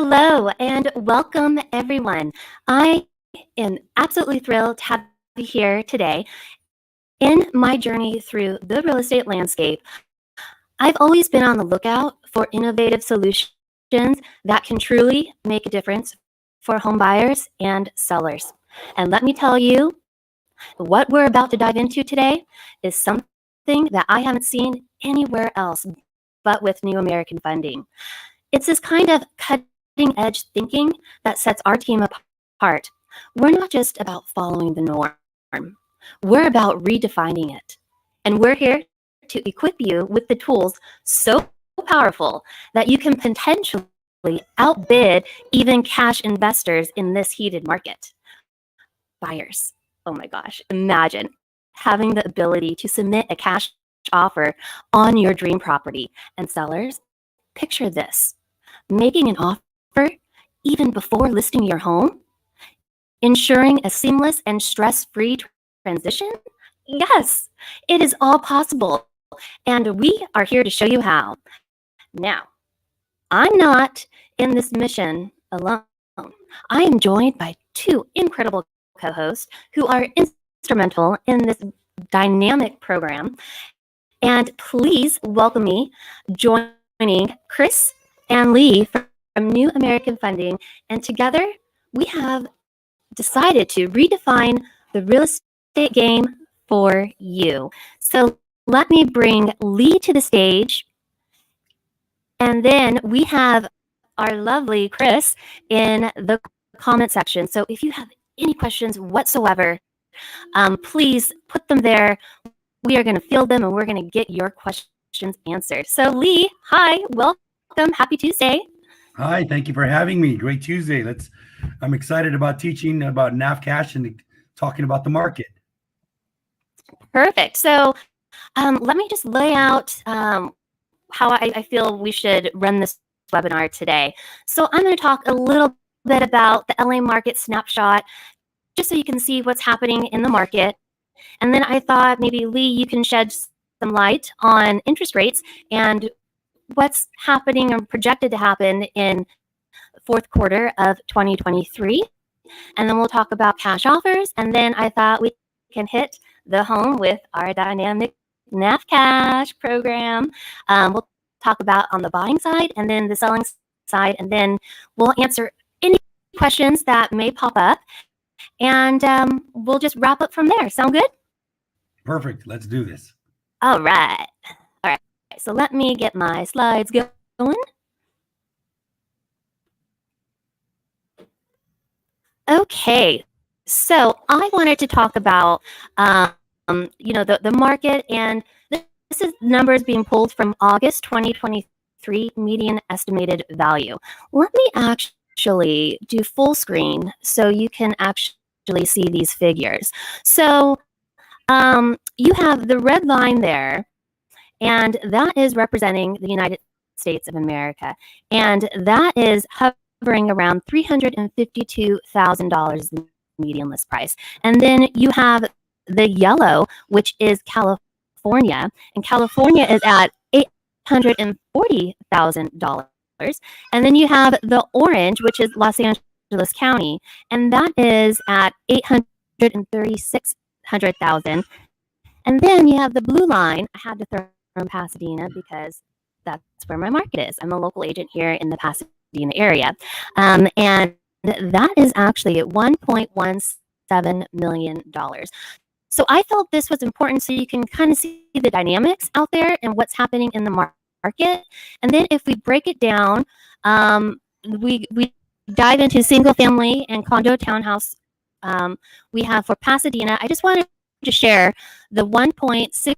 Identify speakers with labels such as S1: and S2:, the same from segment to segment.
S1: Hello and welcome, everyone. I am absolutely thrilled to have you here today. In my journey through the real estate landscape, I've always been on the lookout for innovative solutions that can truly make a difference for home buyers and sellers. And let me tell you, what we're about to dive into today is something that I haven't seen anywhere else but with New American Funding. It's this kind of cutting edge thinking that sets our team apart. We're not just about following the norm, we're about redefining it. And we're here to equip you with the tools so powerful that you can potentially outbid even cash investors in this heated market. Buyers, oh my gosh, imagine having the ability to submit a cash offer on your dream property. And sellers, picture this: making an offer even before listing your home, ensuring a seamless and stress-free transition. Yes, it is all possible, and we are here to show you how. Now, I'm not in this mission alone. I am joined by two incredible co-hosts who are instrumental in this dynamic program. And please welcome me, joining Chris and Lee from New American Funding. And together, we have decided to redefine the real estate game for you. So let me bring Lee to the stage. And then we have our lovely Chris in the comment section. So if you have any questions whatsoever, please put them there. We are going to field them and we're going to get your questions answered. So Lee, hi, welcome. Happy Tuesday.
S2: Hi, thank you for having me. Great Tuesday. I'm excited about teaching about Nafcash and talking about the market.
S1: Perfect. So let me just lay out how I feel we should run this webinar today. So I'm going to talk a little bit about the LA market snapshot, just so you can see what's happening in the market. And then I thought maybe, Lee, you can shed some light on interest rates and what's happening or projected to happen in the fourth quarter of 2023. And then we'll talk about cash offers. And then I thought we can hit the home with our dynamic Naf Cash program. We'll talk about on the buying side and then the selling side. And then we'll answer any questions that may pop up. And we'll just wrap up from there. Sound good?
S2: Perfect. Let's do this.
S1: All right. So let me get my slides going. Okay. So I wanted to talk about, the market, and this is numbers being pulled from August 2023 median estimated value. Let me actually do full screen so you can actually see these figures. So you have the red line there, and that is representing the United States of America. And that is hovering around $352,000 in median list price. And then you have the yellow, which is California. And California is at $840,000. And then you have the orange, which is Los Angeles County. And that is at $836,000. And then you have the blue line. I had to throw from Pasadena because that's where my market is. I'm a local agent here in the Pasadena area. And that is actually at $1.17 million. So I felt this was important so you can kind of see the dynamics out there and what's happening in the market. And then if we break it down, we dive into single family and condo townhouse. We have for Pasadena, I just wanted to share the 1.63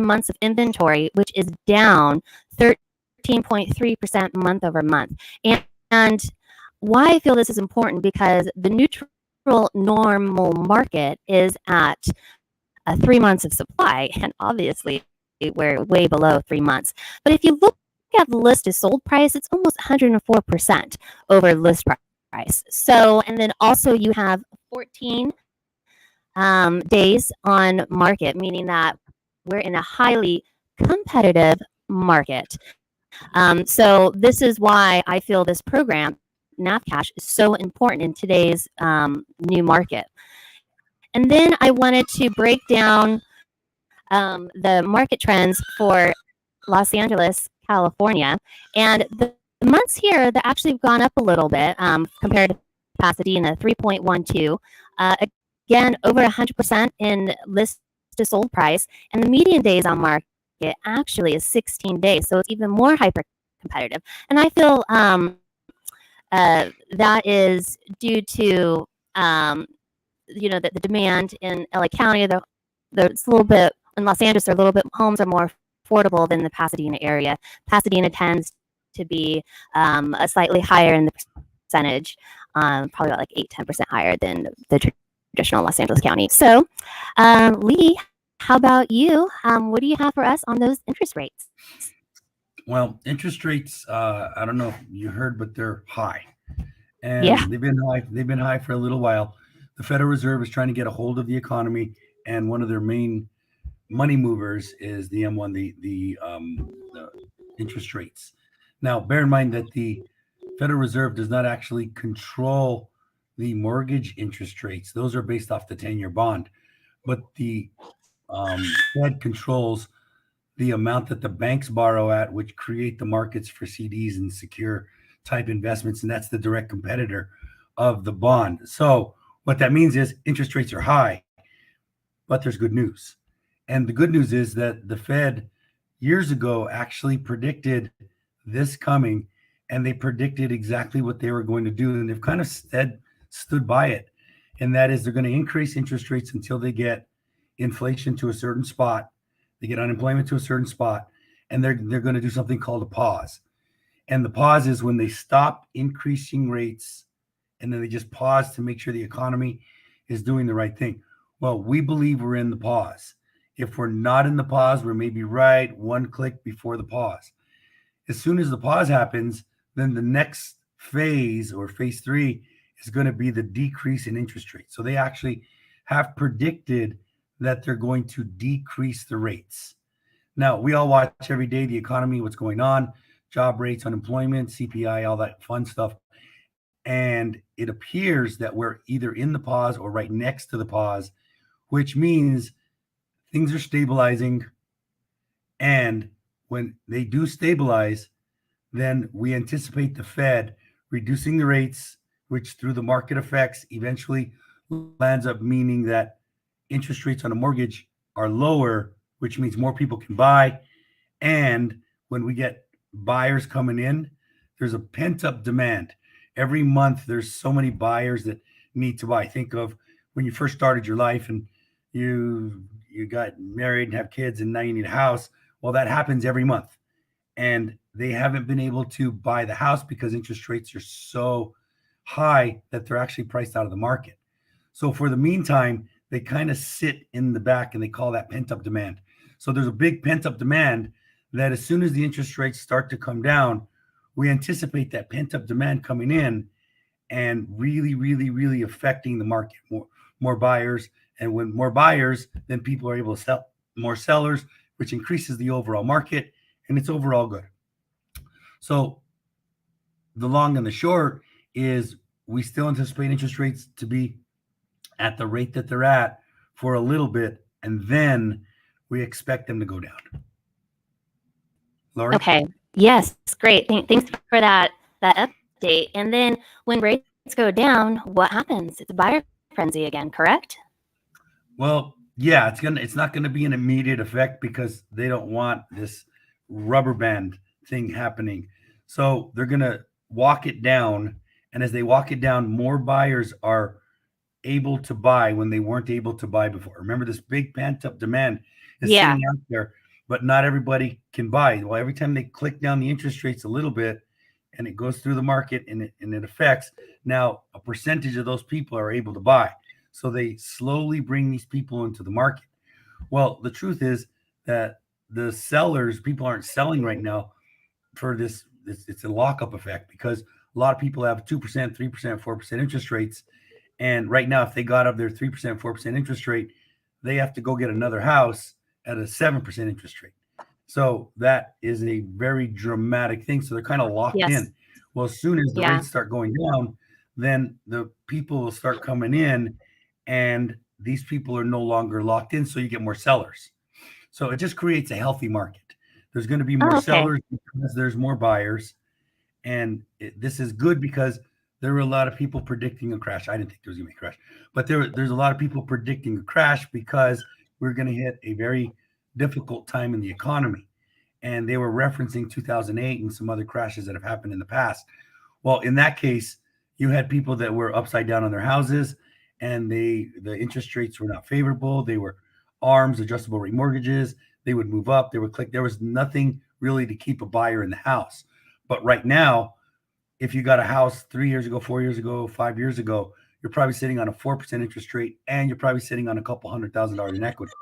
S1: months of inventory, which is down 13.3% month over month. And why I feel this is important, because the neutral normal market is at 3 months of supply, and obviously we're way below 3 months. But if you look at the list is sold price, it's almost 104% over list price. So, and then also you have 14 days on market, meaning that we're in a highly competitive market. So this is why I feel this program, Nafcash, is so important in today's new market. And then I wanted to break down the market trends for Los Angeles, California. And the months here that actually have gone up a little bit compared to Pasadena, 3.12. Again, over 100% in list to sold price. And the median days on market actually is 16 days. So it's even more hyper competitive. And I feel that is due to the demand in LA County. It's a little bit in Los Angeles. They're a little bit homes are more affordable than the Pasadena area. Pasadena tends to be a slightly higher in the percentage, probably about like 8-10% higher than the traditional Los Angeles County. So, Lee, how about you? What do you have for us on those interest rates?
S2: Well, interest rates, I don't know if you heard, but they're high.
S1: Yeah.
S2: And they've been high. They've been high for a little while. The Federal Reserve is trying to get a hold of the economy, and one of their main money movers is the M1, the interest rates. Now, bear in mind that the Federal Reserve does not actually control the mortgage interest rates; those are based off the 10-year bond. But the Fed controls the amount that the banks borrow at, which create the markets for CDs and secure type investments, and that's the direct competitor of the bond. So what that means is interest rates are high, but there's good news. And the good news is that the Fed years ago actually predicted this coming, and they predicted exactly what they were going to do, and they've kind of stood by it. And that is they're going to increase interest rates until they get inflation to a certain spot, they get unemployment to a certain spot, and they're going to do something called a pause. And the pause is when they stop increasing rates and then they just pause to make sure the economy is doing the right thing. Well, we believe we're in the pause. If we're not in the pause, we're maybe right one click before the pause. As soon as the pause happens, then the next phase or phase three is going to be the decrease in interest rates. So they actually have predicted that they're going to decrease the rates. Now, we all watch every day the economy, what's going on, job rates, unemployment, CPI, all that fun stuff. And it appears that we're either in the pause or right next to the pause, which means things are stabilizing. And when they do stabilize, then we anticipate the Fed reducing the rates, which through the market effects eventually lands up meaning that interest rates on a mortgage are lower, which means more people can buy. And when we get buyers coming in, there's a pent up demand. Every month, there's so many buyers that need to buy. Think of when you first started your life and you got married and have kids, and now you need a house. Well, that happens every month, and they haven't been able to buy the house because interest rates are so high that they're actually priced out of the market. So for the meantime, they kind of sit in the back, and they call that pent up demand. So there's a big pent up demand that as soon as the interest rates start to come down, we anticipate that pent up demand coming in and really, really, really affecting the market. More buyers, and when more buyers, then people are able to sell. More sellers, which increases the overall market, and it's overall good. So the long and the short is we still anticipate interest rates to be at the rate that they're at for a little bit, and then we expect them to go down. Lori?
S1: Okay. Yes. Great. Thanks for that update. And then when rates go down, what happens? It's a buyer frenzy again, correct?
S2: Well, yeah, it's not gonna be an immediate effect because they don't want this rubber band thing happening. So they're gonna walk it down, and as they walk it down, more buyers are able to buy when they weren't able to buy before. Remember, this big pent up demand is
S1: Yeah.
S2: sitting out there, but not everybody can buy. Well, every time they click down the interest rates a little bit and it goes through the market and it affects, now a percentage of those people are able to buy. So they slowly bring these people into the market. Well, the truth is that the sellers, people aren't selling right now for this. It's a lockup effect because a lot of people have 2%, 3%, 4% interest rates. And right now, if they got up their 3%, 4% interest rate, they have to go get another house at a 7% interest rate. So that is a very dramatic thing. So they're kind of locked
S1: Yes.
S2: in. Well, as soon as the
S1: Yeah.
S2: rates start going down, then the people will start coming in, and these people are no longer locked in. So you get more sellers. So it just creates a healthy market. There's going to be more
S1: Oh, okay.
S2: sellers because there's more buyers. And this is good because there were a lot of people predicting a crash. I didn't think there was going to be a crash, but there's a lot of people predicting a crash because we're going to hit a very difficult time in the economy. And they were referencing 2008 and some other crashes that have happened in the past. Well, in that case, you had people that were upside down on their houses, and the interest rates were not favorable. They were ARMs, adjustable rate mortgages. They would move up. They would click. There was nothing really to keep a buyer in the house. But right now, if you got a house 3 years ago, 4 years ago, 5 years ago, you're probably sitting on a 4% interest rate, and you're probably sitting on a couple $100,000 in equity.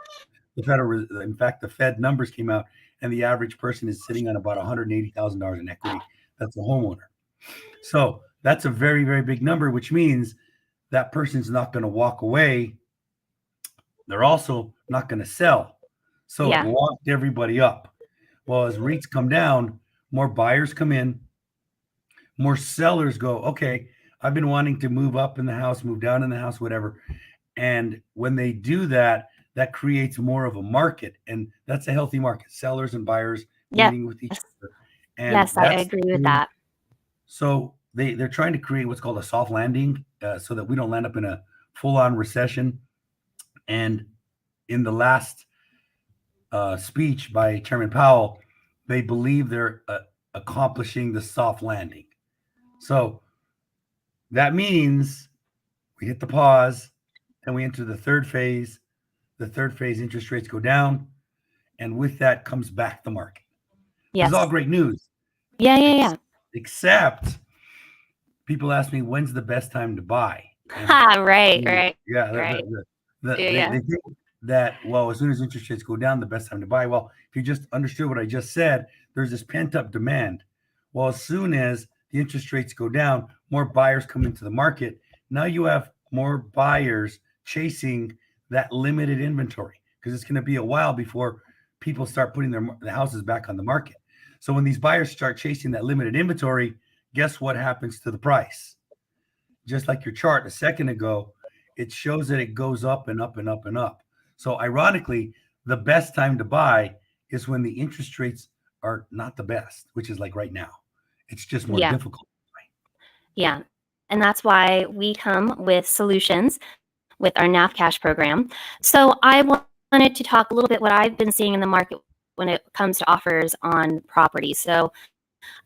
S2: In fact, the Fed numbers came out, and the average person is sitting on about $180,000 in equity. That's a homeowner. So that's a very, very big number, which means that person's not going to walk away. They're also not going to sell. So it
S1: Yeah.
S2: locked everybody up. Well, as rates come down, more buyers come in, more sellers go, okay, I've been wanting to move up in the house, move down in the house, whatever. And when they do that, that creates more of a market. And that's a healthy market. Sellers and buyers
S1: Yes.
S2: meeting with each other. And
S1: Yes, I
S2: that's
S1: agree with that.
S2: so they're trying to create what's called a soft landing, so that we don't land up in a full-on recession. And in the last speech by Chairman Powell, they believe they're accomplishing the soft landing. So that means we hit the pause, and we enter the third phase. The third phase, interest rates go down, and with that comes back the market. This is all
S1: Yes.
S2: great news,
S1: Yeah, yeah, yeah.
S2: except people ask me when's the best time to buy. And
S1: Ha, right, right,
S2: yeah,
S1: right. Yeah,
S2: they
S1: yeah.
S2: think that, well, as soon as interest rates go down, the best time to buy. Well, if you just understood what I just said, there's this pent up demand. Well, as soon as the interest rates go down, more buyers come into the market. Now you have more buyers chasing that limited inventory, because it's going to be a while before people start putting the houses back on the market. So when these buyers start chasing that limited inventory, guess what happens to the price? Just like your chart a second ago, it shows that it goes up and up and up and up. So ironically, the best time to buy is when the interest rates are not the best, which is like right now. It's just more
S1: Yeah,
S2: difficult.
S1: yeah. And that's why we come with solutions with our Naf Cash program. So I wanted to talk a little bit what I've been seeing in the market when it comes to offers on property. So,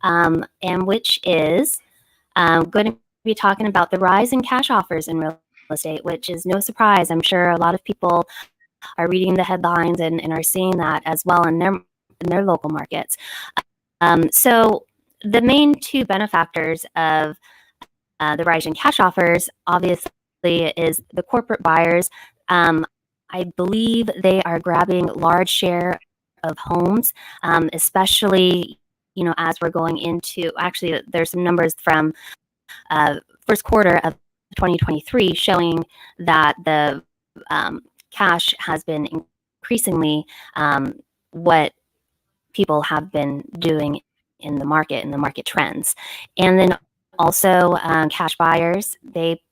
S1: and which is going to be talking about the rise in cash offers in real estate, which is no surprise. I'm sure a lot of people are reading the headlines and are seeing that as well in their local markets. So the main two benefactors of the rise in cash offers, obviously, is the corporate buyers. I believe they are grabbing large share of homes, especially as we're going into. Actually, there's some numbers from first quarter of 2023 showing that the cash has been increasingly what people have been doing in the market trends. And then also cash buyers, they,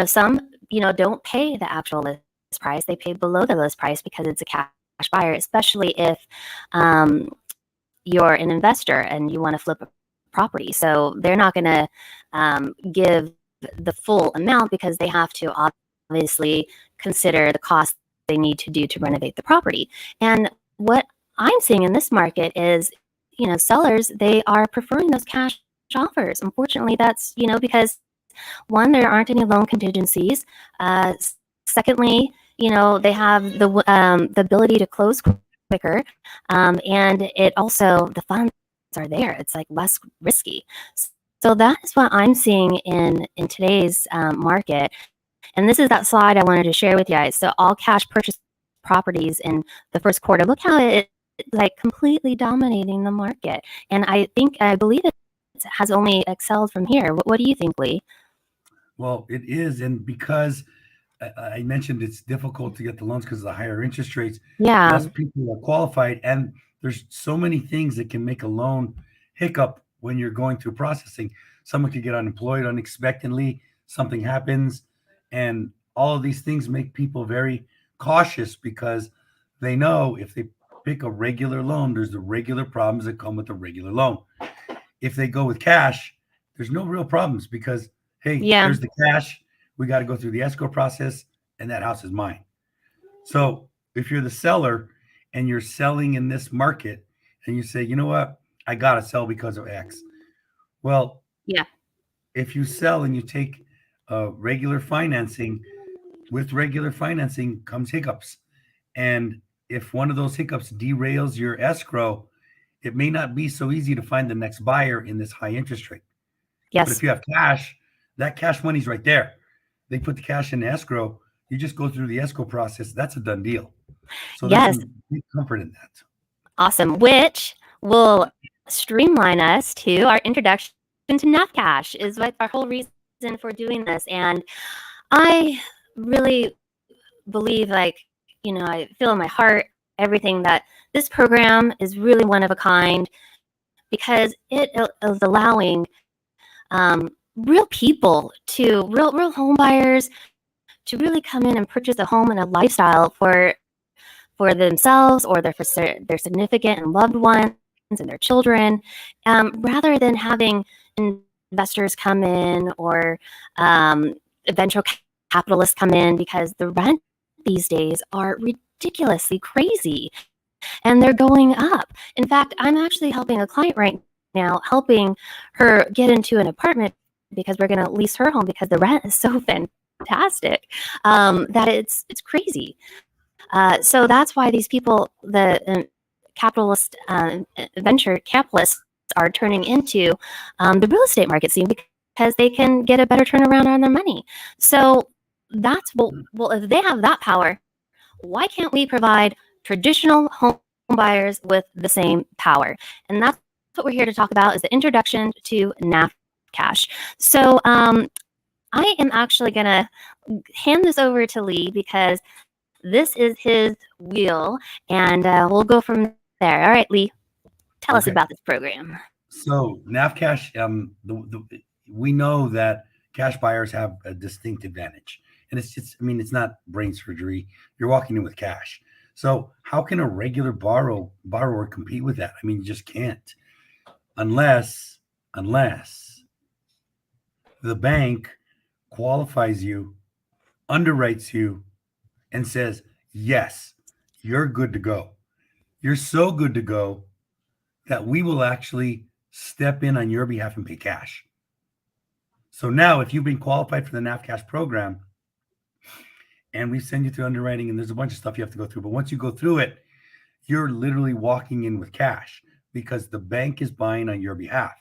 S1: some, don't pay the actual list price. They pay below the list price because it's a cash buyer, especially if you're an investor and you want to flip a property. So they're not going to give the full amount because they have to obviously consider the cost they need to do to renovate the property. And what I'm seeing in this market is, sellers, they are preferring those cash offers. Unfortunately, that's, because one, there aren't any loan contingencies. Secondly, they have the ability to close quicker, and it also, the funds are there. It's like less risky. So that is what I'm seeing in today's market. And this is that slide I wanted to share with you guys. So all cash purchase properties in the first quarter. Look how it's like completely dominating the market. And I believe it has only excelled from here. What do you think, Lee?
S2: Well, it is. And because I mentioned it's difficult to get the loans because of the higher interest rates.
S1: Yeah.
S2: Less people are qualified, and there's so many things that can make a loan hiccup when you're going through processing. Someone could get unemployed unexpectedly, something happens, and all of these things make people very cautious because they know if they pick a regular loan, there's the regular problems that come with a regular loan. If they go with cash, there's no real problems because, hey,
S1: Yeah.
S2: there's the cash. We got to go through the escrow process, and that house is mine. So if you're the seller and you're selling in this market and you say, you know what, I got to sell because of X. Well,
S1: Yeah.
S2: if you sell and you take regular financing, with regular financing comes hiccups. And if one of those hiccups derails your escrow, it may not be so easy to find the next buyer in this high interest rate. But if
S1: Yes.
S2: you have cash, that cash money's right there. They put the cash in the escrow. You just go through the escrow process. That's a done deal. So there's
S1: Yes.
S2: some big comfort in that.
S1: Awesome. Which will streamline us to our introduction to Nafcash, is what our whole reason for doing this. And I really believe, like, I feel in my heart everything that this program is really one of a kind because it is allowing real people to real home buyers to really come in and purchase a home and a lifestyle for themselves or their significant and loved ones and their children, rather than having investors come in or venture capitalists come in, because the rent these days are ridiculously crazy and they're going up. In fact, I'm actually helping a client right now, helping her get into an apartment because we're going to lease her home because the rent is so fantastic that it's crazy. So that's why these people, the capitalist venture capitalists, are turning into the real estate market scene because they can get a better turnaround on their money. So that's well, if they have that power, why can't we provide traditional home buyers with the same power? And that's what we're here to talk about, is the introduction to Nafcash. So I am actually going to hand this over to Lee because this is his wheel, and we'll go from there. All right, Lee, tell us
S2: Okay.
S1: about this program.
S2: So Nafcash, we know that cash buyers have a distinct advantage, and I mean, it's not brain surgery. You're walking in with cash. So how can a regular borrower compete with that? I mean, you just can't, unless the bank qualifies you, underwrites you, and says, yes, you're good to go. You're so good to go that we will actually step in on your behalf and pay cash. So now, if you've been qualified for the Nafcash program, and we send you through underwriting, and there's a bunch of stuff you have to go through, but once you go through it, you're literally walking in with cash because the bank is buying on your behalf.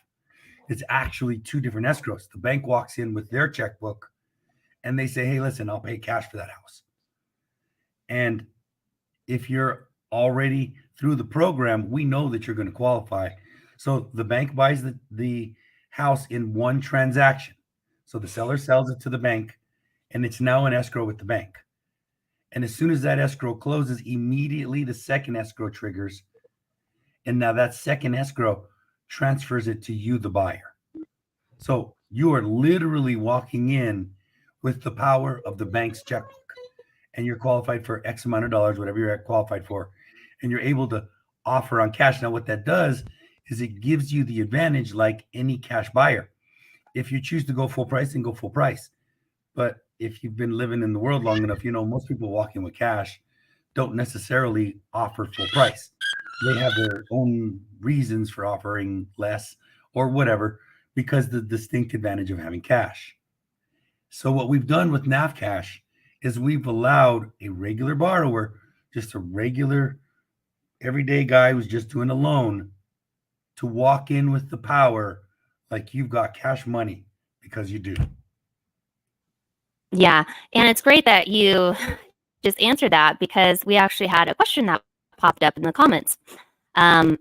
S2: It's actually two different escrows. The bank walks in with their checkbook and they say, hey, listen, I'll pay cash for that house. And if you're already through the program, we know that you're going to qualify. So the bank buys the house in one transaction. So the seller sells it to the bank, and it's now an escrow with the bank. And as soon as that escrow closes, immediately the second escrow triggers. And now that second escrow transfers it to you, the buyer. So you are literally walking in with the power of the bank's checkbook, and you're qualified for X amount of dollars, whatever you're qualified for, and you're able to offer on cash. Now, what that does is it gives you the advantage like any cash buyer. If you choose to go full price, then go full price. But if you've been living in the world long enough, most people walking with cash don't necessarily offer full price. They have their own reasons for offering less or whatever, because the distinct advantage of having cash. So what we've done with Nafcash is we've allowed a regular borrower, just a regular everyday guy who's just doing a loan, to walk in with the power like you've got cash money, because you do.
S1: Yeah, and it's great that you just answered that because we actually had a question that popped up in the comments. How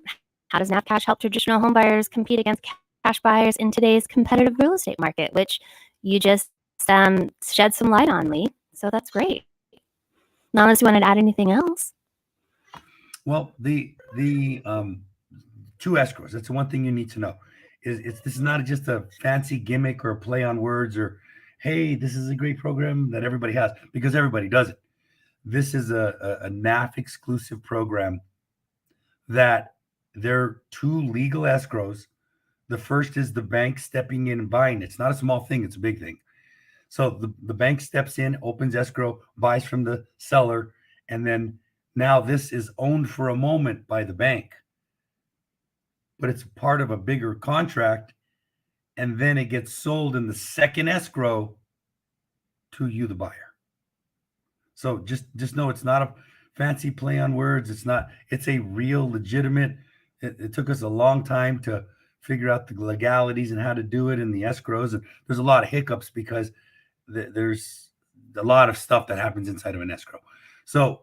S1: does Nafcash help traditional home buyers compete against cash buyers in today's competitive real estate market? Which you just shed some light on, Lee. So that's great. Not unless you wanted to add anything else.
S2: Well, the two escrows. That's the one thing you need to know. This is not just a fancy gimmick or a play on words or, hey, this is a great program that everybody has, because everybody does it. This is a NAF exclusive program that there are two legal escrows. The first is the bank stepping in and buying. It's not a small thing, it's a big thing. So the bank steps in, opens escrow, buys from the seller, and then now this is owned for a moment by the bank. But it's part of a bigger contract, and then it gets sold in the second escrow to you, the buyer. So just know it's not a fancy play on words. It's a real legitimate. It took us a long time to figure out the legalities and how to do it in the escrows. And there's a lot of hiccups because there's a lot of stuff that happens inside of an escrow. So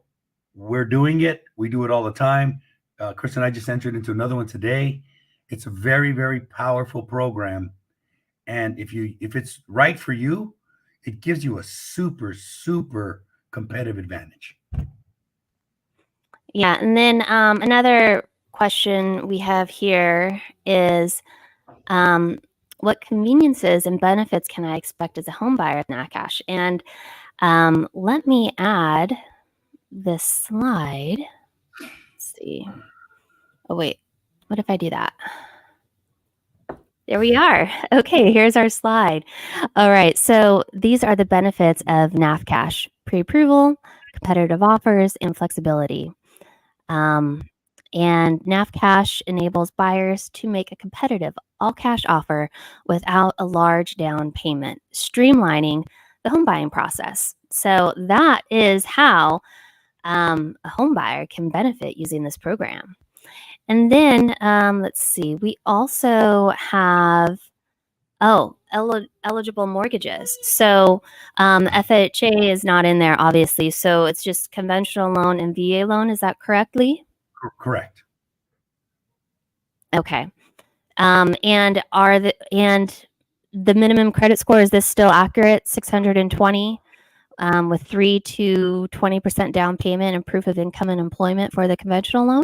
S2: we're doing it. We do it all the time. Chris and I just entered into another one today. It's a very, very powerful program. And if it's right for you, it gives you a super, super competitive advantage.
S1: Yeah. And then another question we have here is what conveniences and benefits can I expect as a home buyer of Nafcash? And let me add this slide. Let's see. Oh, wait. What if I do that? There we are. Okay, here's our slide. All right, so these are the benefits of Nafcash: pre-approval, competitive offers, and flexibility. And Nafcash enables buyers to make a competitive all-cash offer without a large down payment, streamlining the home buying process. So that is how a home buyer can benefit using this program. And then let's see, we also have, eligible mortgages. So FHA is not in there, obviously. So it's just conventional loan and VA loan. Is that correctly?
S2: Correct.
S1: Okay. And the minimum credit score, is this still accurate? 620 with 3 to 20% down payment and proof of income and employment for the conventional loan?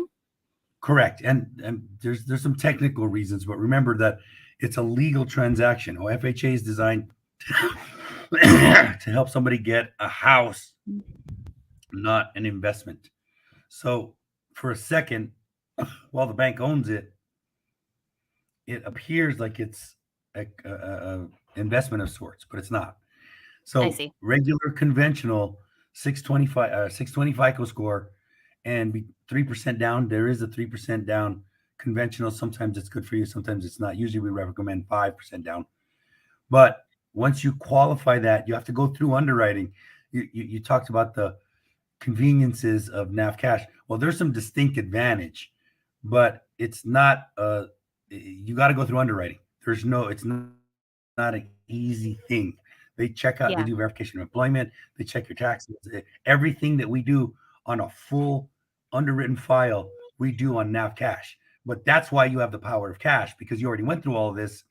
S2: Correct. And there's some technical reasons, but remember that it's a legal transaction. FHA is designed to help somebody get a house, not an investment. So for a second, while the bank owns it, it appears like it's a investment of sorts, but it's not. So
S1: I see.
S2: regular conventional 620 FICO score and 3% down. There is a 3% down conventional. Sometimes it's good for you, sometimes it's not. Usually we recommend 5% down. But once you qualify that, you have to go through underwriting. You talked about the conveniences of Nafcash. Well, there's some distinct advantage, but it's not you got to go through underwriting. It's not an easy thing. They check out, they do verification of employment, they check your taxes, everything that we do on a full underwritten file, we do on Nafcash. But that's why you have the power of cash, because you already went through all of this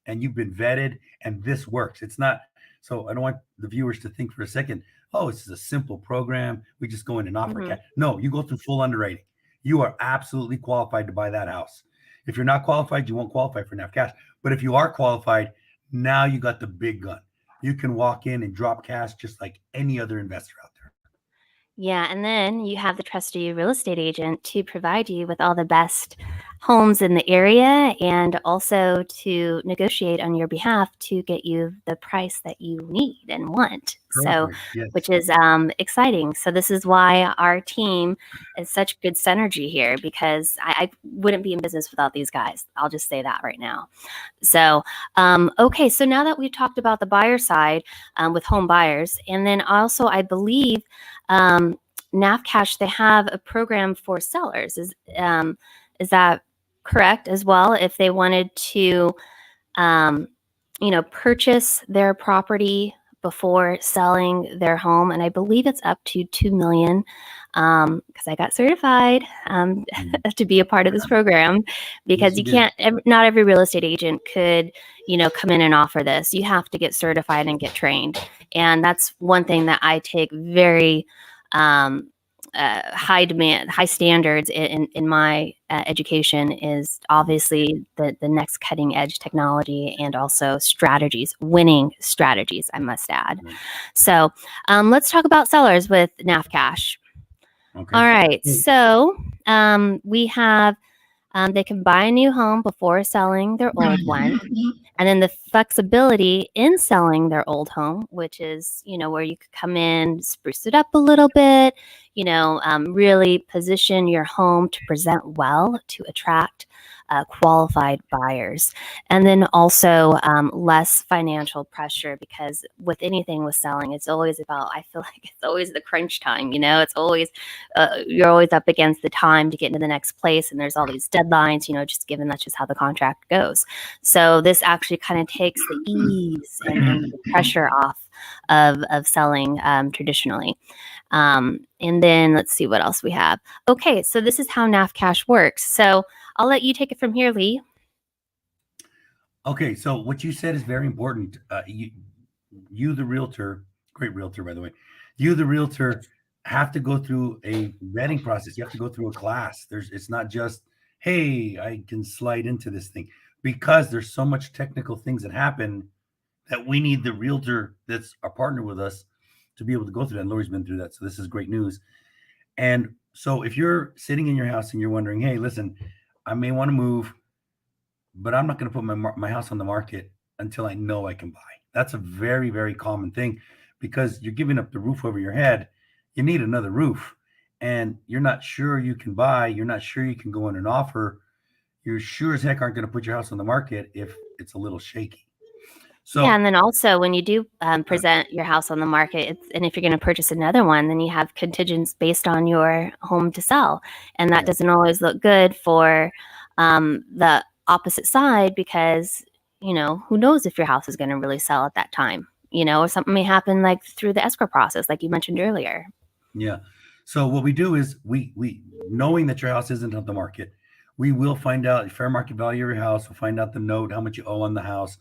S2: and you've been vetted and this works. It's not, so I don't want the viewers to think for a second, oh, it's a simple program, we just go in and offer cash. No, you go through full underwriting. You are absolutely qualified to buy that house. If you're not qualified, you won't qualify for Nafcash. But if you are qualified, now you got the big gun. You can walk in and drop cash just like any other investor out there.
S1: Yeah, and then you have the trusty real estate agent to provide you with all the best homes in the area and also to negotiate on your behalf to get you the price that you need and want.
S2: Perfect. Yes.
S1: Which is exciting. So this is why our team is such good synergy here, because I wouldn't be in business without these guys. I'll just say that right now. So, okay, so now that we've talked about the buyer side with home buyers, and then also I believe Nafcash, they have a program for sellers. Is that correct as well? If they wanted to, purchase their property before selling their home, and I believe it's up to $2 million, because I got certified to be a part of this program, because you can't, not every real estate agent could, come in and offer this. You have to get certified and get trained. And that's one thing that I take very high standards in my education is obviously the next cutting edge technology and also strategies, winning strategies, I must add.
S2: Right.
S1: So let's talk about sellers with Nafcash.
S2: Okay.
S1: All right. So we have they can buy a new home before selling their old one. And then the flexibility in selling their old home, which is, where you could come in, spruce it up a little bit, really position your home to present well to attract qualified buyers. And then also less financial pressure, because with anything with selling, it's always about, I feel like it's always the crunch time, it's always, you're always up against the time to get into the next place. And there's all these deadlines, just given that's just how the contract goes. So this actually kind of takes the ease and the pressure off of selling traditionally. And then let's see what else we have. Okay, so this is how Naf Cash works. So I'll let you take it from here, Lee.
S2: Okay, so what you said is very important. You, the realtor, great realtor, by the way, you, the realtor, have to go through a vetting process. You have to go through a class. It's not just, hey, I can slide into this thing, because there's so much technical things that happen that we need the realtor that's a partner with us to be able to go through that. And Lori's been through that, so this is great news. And so if you're sitting in your house and you're wondering, hey, listen, I may want to move, but I'm not going to put my house on the market until I know I can buy. That's a very, very common thing, because you're giving up the roof over your head. You need another roof, and you're not sure you can buy. You're not sure you can go in an offer. You sure as heck aren't going to put your house on the market if it's a little shaky. So,
S1: yeah, and then also when you do present your house on the market, and if you're going to purchase another one, then you have contingents based on your home to sell, and that doesn't always look good for the opposite side, because who knows if your house is going to really sell at that time, or something may happen like through the escrow process, like you mentioned earlier.
S2: yeah. So what we do is we knowing that your house isn't on the market, we will find out the fair market value of your house. We'll find out the note, how much you owe on the house,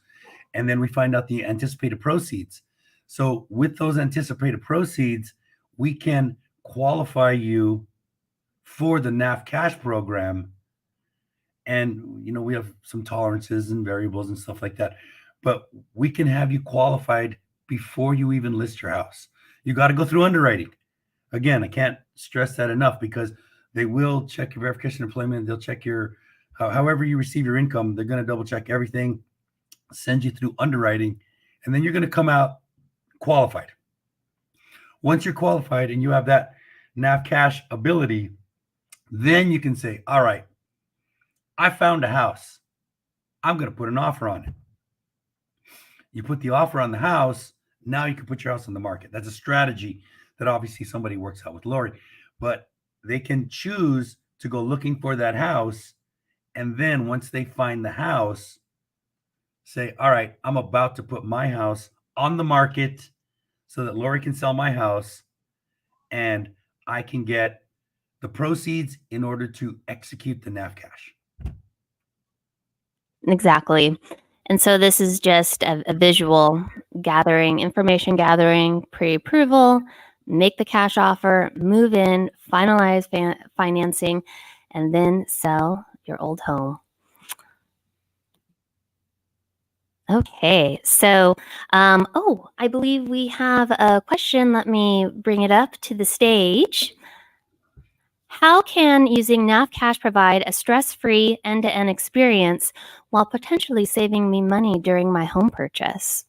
S2: and then we find out the anticipated proceeds. So with those anticipated proceeds, we can qualify you for the NAF cash program. And we have some tolerances and variables and stuff like that, but we can have you qualified before you even list your house. You got to go through underwriting. Again, I can't stress that enough, because they will check your verification of employment. They'll check your however you receive your income. They're going to double check everything, send you through underwriting, and then you're going to come out qualified. Once you're qualified and you have that NAF cash ability, then you can say, all right, I found a house. I'm going to put an offer on it. You put the offer on the house. Now you can put your house on the market. That's a strategy that obviously somebody works out with Lori, but they can choose to go looking for that house. And then once they find the house, say, all right, I'm about to put my house on the market so that Lori can sell my house and I can get the proceeds in order to execute the NAF cash.
S1: Exactly. And so this is just a visual gathering, information gathering, pre-approval, make the cash offer, move in, finalize financing, and then sell your old home. Okay, so, I believe we have a question. Let me bring it up to the stage. How can using Nafcash provide a stress-free end-to-end experience while potentially saving me money during my home purchase?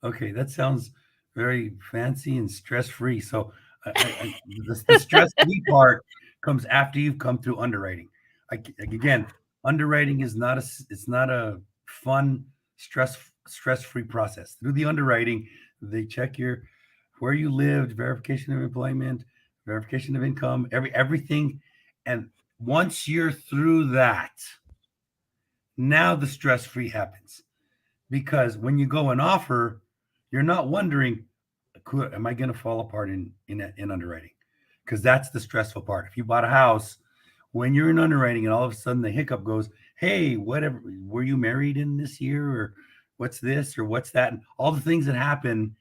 S2: Okay, that sounds very fancy and stress-free. So the stress-free part comes after you've come through underwriting. Again, underwriting is not a fun stress-free process. Through the underwriting, they check where you lived, verification of employment, verification of income, everything. And once you're through that, now the stress-free happens. Because when you go and offer, you're not wondering, am I going to fall apart in underwriting? Because that's the stressful part. If you bought a house, when you're in underwriting and all of a sudden the hiccup goes, hey, whatever, were you married in this year, or what's this or what's that, and all the things that happen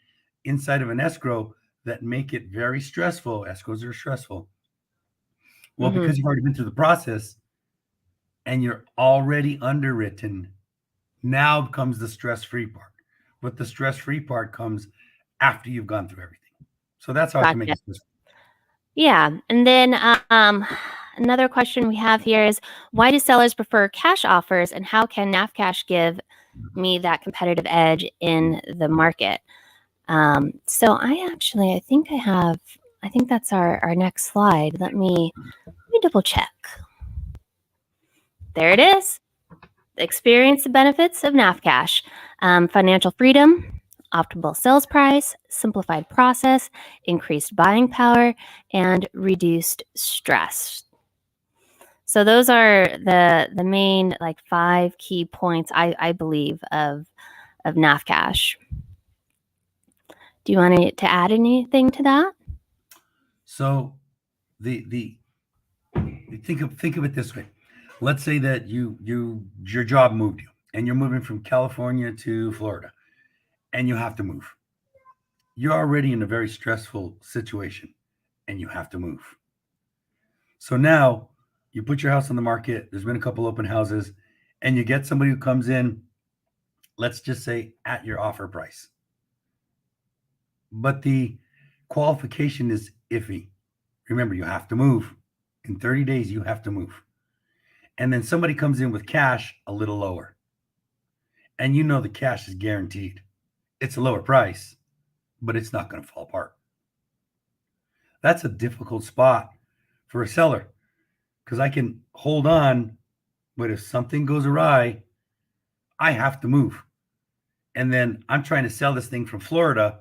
S2: inside of an escrow that make it very stressful. Escrows are stressful. Well,
S1: Mm-hmm.
S2: because you've already been through the process and you're already underwritten, now comes the stress-free part. But the stress-free part comes after you've gone through everything. So that's how I can make
S1: Gotcha.
S2: it stressful.
S1: Yeah. And then another question we have here is, why do sellers prefer cash offers, and how can Nafcash give me that competitive edge in the market? So I think that's our next slide. Let me double check. There it is. Experience the benefits of Nafcash. Financial freedom, optimal sales price, simplified process, increased buying power, and reduced stress. So those are the main like 5 key points I believe of Nafcash. Do you want to add anything to that?
S2: So the think of it this way. Let's say that your job moved you and you're moving from California to Florida and you have to move. You're already in a very stressful situation and you have to move. So now you put your house on the market, there's been a couple open houses, and you get somebody who comes in, let's just say at your offer price. But the qualification is iffy. Remember, you have to move. In 30 days, you have to move. And then somebody comes in with cash a little lower. And you know the cash is guaranteed. It's a lower price, but it's not going to fall apart. That's a difficult spot for a seller because I can hold on, but if something goes awry, I have to move. And then I'm trying to sell this thing from Florida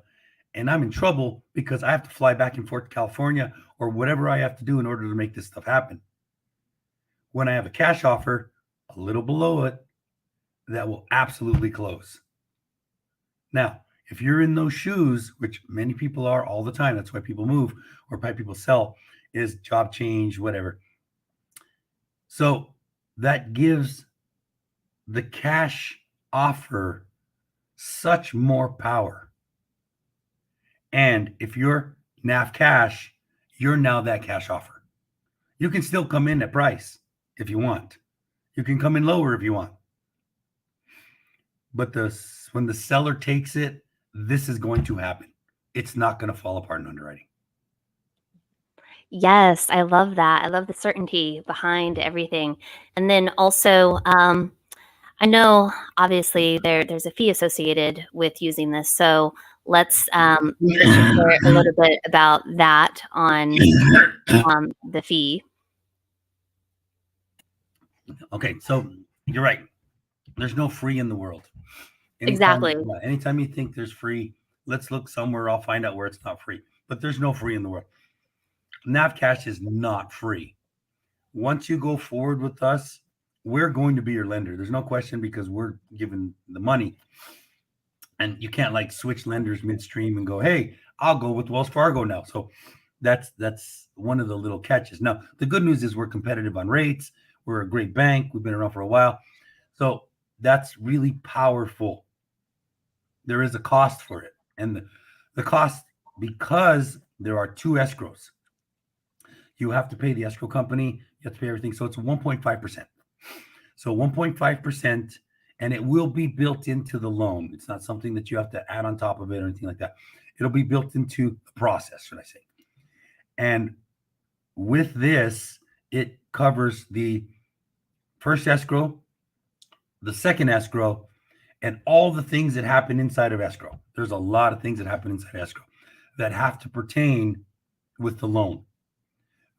S2: and I'm in trouble because I have to fly back and forth to California or whatever I have to do in order to make this stuff happen. When I have a cash offer a little below it, that will absolutely close. Now, if you're in those shoes, which many people are all the time, that's why people move or why people sell, is job change, whatever. So that gives the cash offer such more power. And if you're Naf Cash, you're now that cash offer. You can still come in at price if you want. You can come in lower if you want. But when the seller takes it, this is going to happen. It's not going to fall apart in underwriting.
S1: Yes, I love that. I love the certainty behind everything. And then also, I know obviously there's a fee associated with using this. So let's share a little bit about that on the fee.
S2: Okay, so you're right. There's no free in the world.
S1: Exactly.
S2: Anytime you think there's free, let's look somewhere. I'll find out where it's not free. But there's no free in the world. Nafcash is not free. Once you go forward with us, we're going to be your lender. There's no question because we're giving the money. And you can't like switch lenders midstream and go, hey, I'll go with Wells Fargo now. So that's one of the little catches. Now, the good news is we're competitive on rates. We're a great bank. We've been around for a while. So that's really powerful. There is a cost for it. And the cost, because there are 2 escrows, you have to pay the escrow company, you have to pay everything. So it's 1.5%. So 1.5%, and it will be built into the loan. It's not something that you have to add on top of it or anything like that. It'll be built into the process, should I say. And with this, it covers the first escrow, the second escrow, and all the things that happen inside of escrow. There's a lot of things that happen inside escrow that have to pertain with the loan.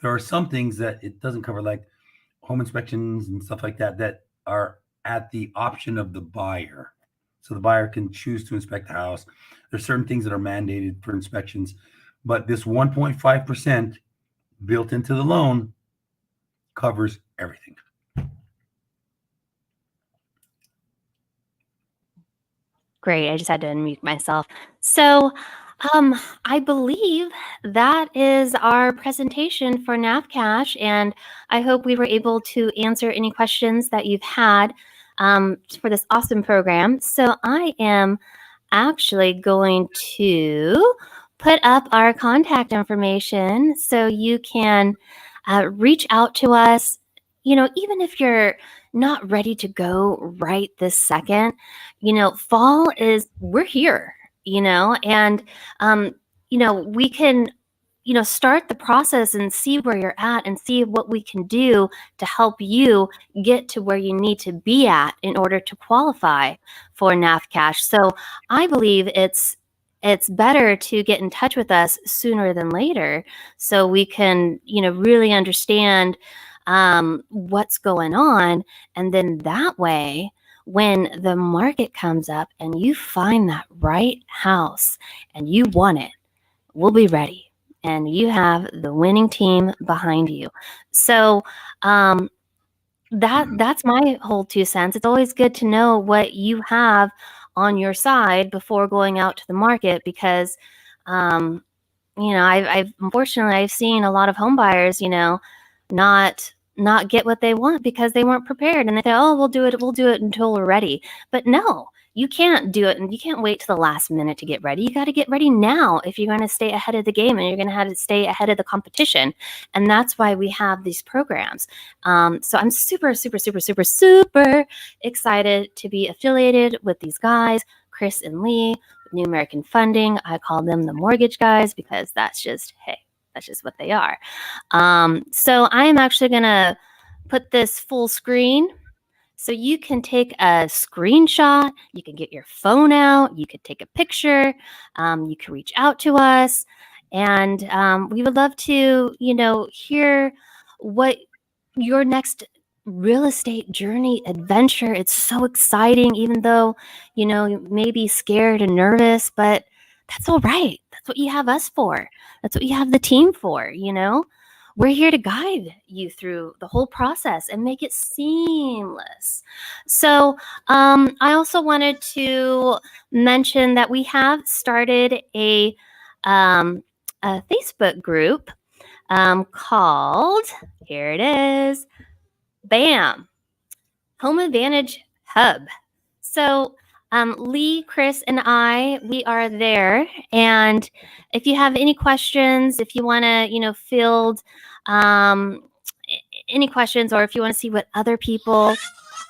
S2: There are some things that it doesn't cover, like home inspections and stuff like that, that are at the option of the buyer. So the buyer can choose to inspect the house. There's certain things that are mandated for inspections, but this 1.5% built into the loan covers everything.
S1: Great. I just had to unmute myself. So I believe that is our presentation for Nafcash, and I hope we were able to answer any questions that you've had. for this awesome program. So I am actually going to put up our contact information so you can reach out to us. Even if you're not ready to go right this second, fall is, we're here, and, we can, start the process and see where you're at and see what we can do to help you get to where you need to be at in order to qualify for Nafcash. So I believe it's better to get in touch with us sooner than later so we can, really understand what's going on. And then that way, when the market comes up and you find that right house and you want it, we'll be ready. And you have the winning team behind you. So that's my whole 2 cents. It's always good to know what you have on your side before going out to the market because I've unfortunately I've seen a lot of home buyers, not get what they want because they weren't prepared and they say, oh, we'll do it until we're ready. But no, you can't do it and you can't wait to the last minute to get ready. You got to get ready now if you're going to stay ahead of the game and you're going to have to stay ahead of the competition. And that's why we have these programs. So I'm super, super, super, super, super excited to be affiliated with these guys, Chris and Lee, New American Funding. I call them the mortgage guys because that's just what they are. So I am actually going to put this full screen so you can take a screenshot, you can get your phone out, you could take a picture, you can reach out to us, and we would love to, hear what your next real estate journey adventure. It's so exciting, even though, you may be scared and nervous, but that's all right. That's what you have us for. That's what you have the team for, We're here to guide you through the whole process and make it seamless. So I also wanted to mention that we have started a Facebook group called, here it is, BAM, Home Advantage Hub. So Lee, Chris, and I, we are there. And if you have any questions, if you want to, field any questions, or if you want to see what other people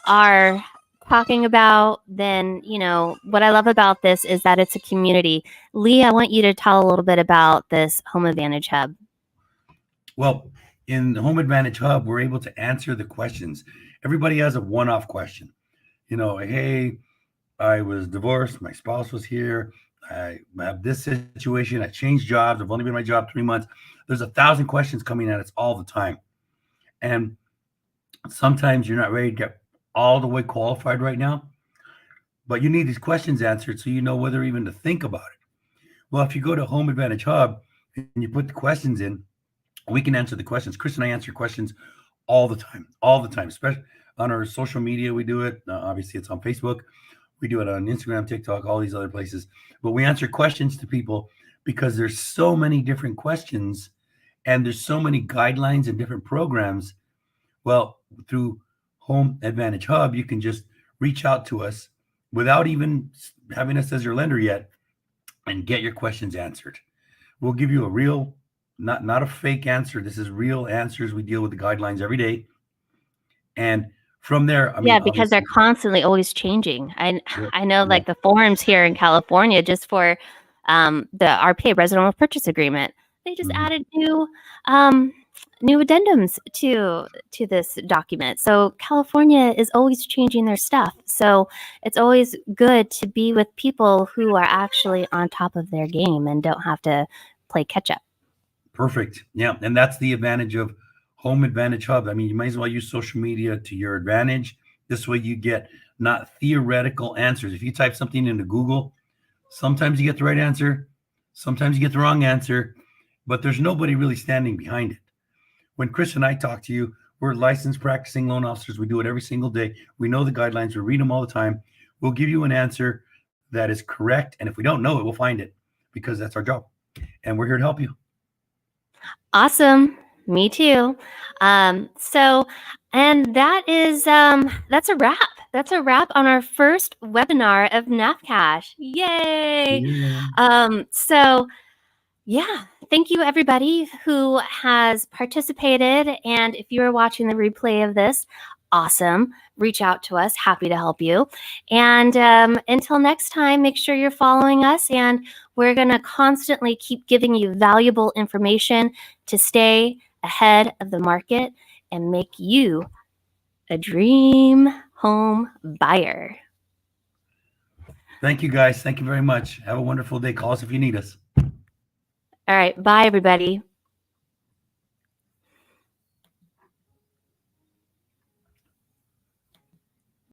S1: are talking about, then, what I love about this is that it's a community. Lee, I want you to tell a little bit about this Home Advantage Hub.
S2: Well, in the Home Advantage Hub, we're able to answer the questions. Everybody has a one-off question. Hey, I was divorced. My spouse was here. I have this situation. I changed jobs. I've only been in my job 3 months. There's 1,000 questions coming at us all the time. And sometimes you're not ready to get all the way qualified right now, but you need these questions answered so you know whether even to think about it. Well, if you go to Home Advantage Hub and you put the questions in, we can answer the questions. Chris and I answer questions all the time, especially on our social media. We do it. Obviously, it's on Facebook. We do it on Instagram, TikTok, all these other places. But we answer questions to people because there's so many different questions and there's so many guidelines and different programs. Well, through Home Advantage Hub, you can just reach out to us without even having us as your lender yet and get your questions answered. We'll give you a real, not a fake answer. This is real answers. We deal with the guidelines every day. And from there,
S1: because they're constantly always changing. I know, like the forms here in California, just for the RPA, Residential Purchase Agreement, they just added new addendums to this document. So California is always changing their stuff. So it's always good to be with people who are actually on top of their game and don't have to play catch up.
S2: Perfect. Yeah, and that's the advantage of Home Advantage Hub. You might as well use social media to your advantage. This way you get not theoretical answers. If you type something into Google, sometimes you get the right answer, sometimes you get the wrong answer, but there's nobody really standing behind it. When Chris and I talk to you, we're licensed practicing loan officers. We do it every single day. We know the guidelines. We read them all the time. We'll give you an answer that is correct. And if we don't know it, we'll find it because that's our job. And we're here to help you.
S1: Awesome. Me too. And that is, that's a wrap. that's a wrap on our first webinar of Nafcash. Yay! So yeah, thank you everybody who has participated. And if you are watching the replay of this, awesome. Reach out to us. Happy to help you. And until next time, make sure you're following us. And we're going to constantly keep giving you valuable information to stay ahead of the market and make you a dream home buyer.
S2: Thank you, guys. Thank you very much. Have a wonderful day. Call us if you need us.
S1: All right. Bye, everybody.